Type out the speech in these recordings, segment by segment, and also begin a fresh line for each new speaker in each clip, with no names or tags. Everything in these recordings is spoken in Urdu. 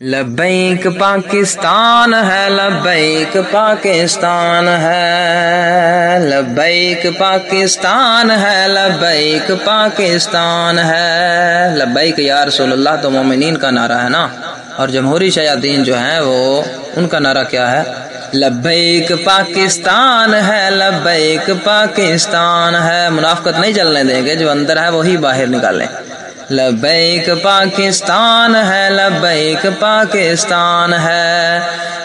لبیک پاکستان ہے، لبیک پاکستان ہے، لبیک پاکستان ہے، لبیک پاکستان ہے۔ لبیک یا رسول اللہ تو مومنین کا نعرہ ہے نا، اور جمہوری شیاطین جو ہیں وہ ان کا نعرہ کیا ہے؟ لبیک پاکستان ہے، لبیک پاکستان ہے۔ منافقت نہیں چلنے دیں گے، جو اندر ہے وہی باہر نکالیں۔ لبیک پاکستان ہے، لبیک پاکستان ہے،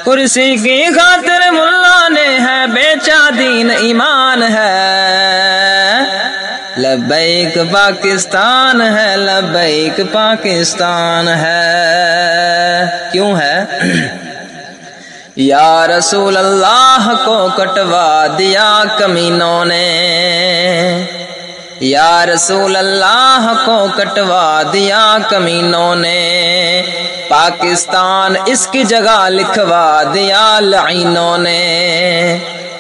کرسی کی خاطر ملا نے ہے بیچا دین ایمان ہے۔ لبیک پاکستان ہے، لبیک پاکستان ہے۔ کیوں ہے؟ یا رسول اللہ کو کٹوا دیا کمینوں نے، یا رسول اللہ کو کٹوا دیا کمینوں نے، پاکستان اس کی جگہ لکھوا دیا لعینوں نے،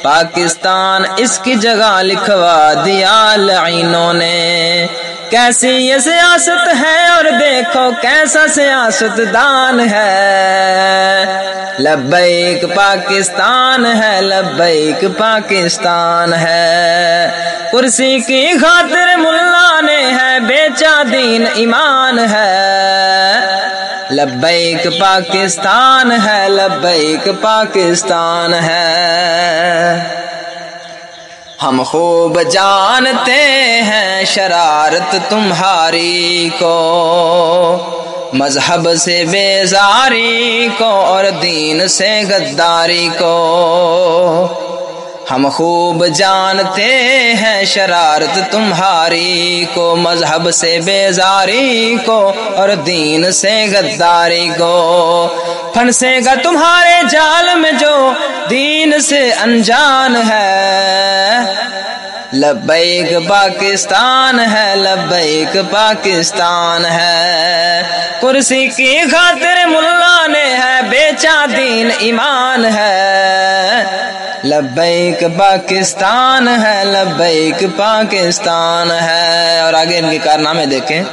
پاکستان اس کی جگہ لکھوا دیا لعینوں نے۔ کیسی یہ سیاست ہے اور دیکھو کیسا سیاست دان ہے۔ لبیک پاکستان ہے، لبیک پاکستان ہے، کرسی کی خاطر ملا نے ہے بیچا دین ایمان ہے۔ لبیک پاکستان ہے، لبیک پاکستان ہے۔ ہم خوب جانتے ہیں شرارت تمہاری کو، مذہب سے بیزاری کو اور دین سے غداری کو۔ ہم خوب جانتے ہیں شرارت تمہاری کو، مذہب سے بیزاری کو اور دین سے غداری کو۔ پھنسے گا تمہارے جال میں جو دین سے انجان ہے۔ لبیک پاکستان ہے، لبیک پاکستان ہے، کرسی کی خاطر ملا نے ہے بیچا دین ایمان ہے۔ لبیک پاکستان ہے، لبیک پاکستان ہے۔ اور آگے ان کے کارنامے دیکھیں۔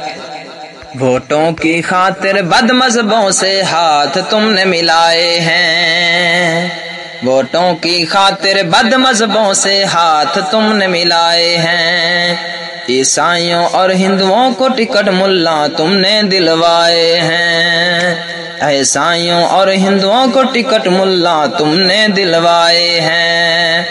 ووٹوں کی خاطر بد مذہبوں سے ہاتھ تم نے ملائے ہیں، ووٹوں کی خاطر بد مذہبوں سے ہاتھ تم نے ملائے ہیں، عیسائیوں اور ہندوؤں کو ٹکٹ ملا تم نے دلوائے ہیں، عیسائیوں اور ہندوؤں کو ٹکٹ ملا تم نے دلوائے ہیں۔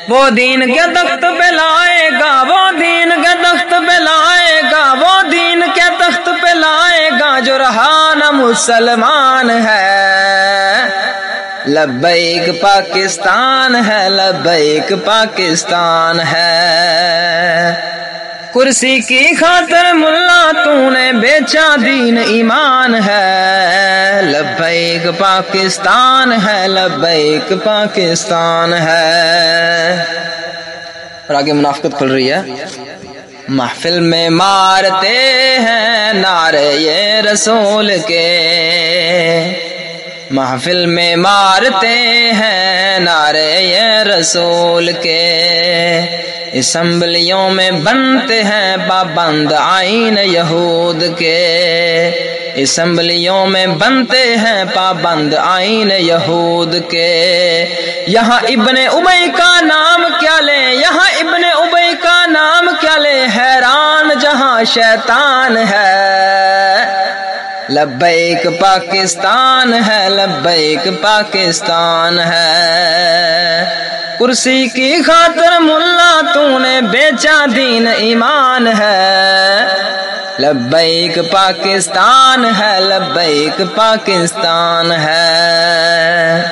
وہ دین کے تخت پہ لائے گا، وہ دین کے تخت پہ لائے گا، وہ دین کے تخت پہ لائے گا جو رہا نہ مسلمان ہے۔ لبیک پاکستان ہے، لبیک پاکستان ہے، کرسی کی خاطر ملا تو نے بیچا دین ایمان ہے۔ لبیک پاکستان ہے، لبیک پاکستان ہے۔ اور آگے منافقت کھل رہی ہے۔ محفل میں مارتے ہیں نعرے یہ رسول کے، محفل میں مارتے ہیں نعرے یہ رسول کے، اسمبلیوں میں بنتے ہیں پابند آئین یہود کے، اسمبلیوں میں بنتے ہیں پابند آئین یہود کے۔ یہاں ابن ابی کا نام کیا لیں، یہاں ابن ابی کا نام کیا لیں، حیران جہاں شیطان ہے۔ لبیک پاکستان ہے، لبیک پاکستان ہے، کرسی کی خاطر ملا تو نے بیچا دین ایمان ہے۔ لبیک پاکستان ہے، لبیک پاکستان ہے۔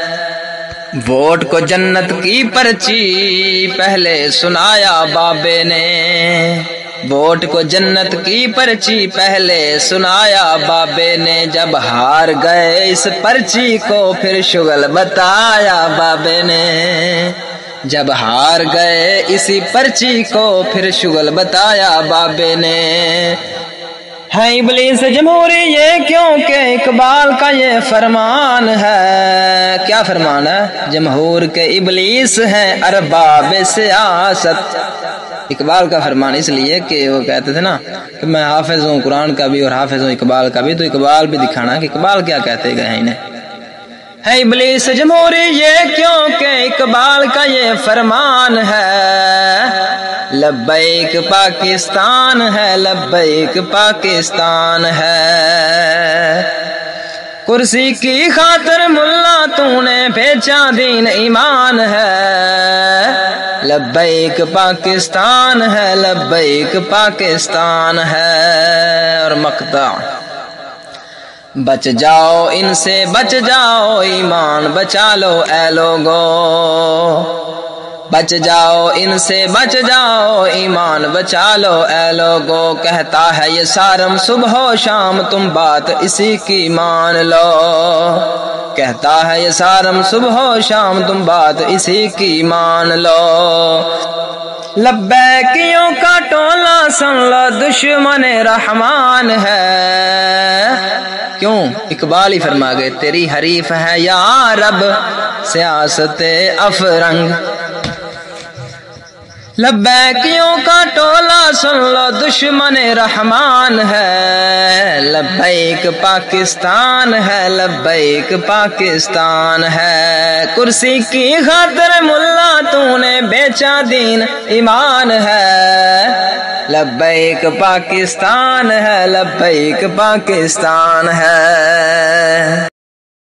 ووٹ کو جنت کی پرچی پہلے سنایا بابے نے، ووٹ کو جنت کی پرچی پہلے سنایا بابے نے، جب ہار گئے اس پرچی کو پھر شغل بتایا بابے نے، جب ہار گئے اسی پرچی کو پھر شغل بتایا بابے نے۔ ہے ابلیس جمہوری یہ کیونکہ اقبال کا یہ فرمان ہے۔ کیا فرمان ہے؟ جمہور کے ابلیس ہیں ارباب سیاست، اقبال کا فرمان اس لیے کہ وہ کہتے تھے نا کہ میں حافظ ہوں قرآن کا بھی اور حافظ ہوں اقبال کا بھی، تو اقبال بھی دکھانا کہ اقبال کیا کہتے گئے ہیں انہیں۔ ہے ابلیس جمہوری یہ کیوں کہ اقبال کا یہ فرمان ہے، لبیک پاکستان ہے، لبیک پاکستان ہے، کرسی کی خاطر ملا تو نے بیچا دین ایمان ہے، لبیک پاکستان ہے، لبیک پاکستان ہے۔ اور مقطع بچ جاؤ ان سے بچ جاؤ، ایمان بچا لو اے لوگو، بچ جاؤ ان سے بچ جاؤ، ایمان بچا لو اے لوگو، کہتا ہے یہ سارم صبح و شام تم بات اسی کی مان لو، کہتا ہے یہ سارم صبح و شام تم بات اسی کی مان لو، لبیکیوں کا ٹولہ سن لو دشمن رحمان ہے، کیوں اقبال ہی فرما گئے تیری حریف ہے یا رب سیاست افرنگ، لبیکیوں کا ٹولہ سن لو دشمن رحمان ہے، لبیک پاکستان ہے، لبیک پاکستان ہے، کرسی کی خاطر ملا تو نے بیچا دین ایمان ہے، لبیک پاکستان ہے، لبیک پاکستان ہے۔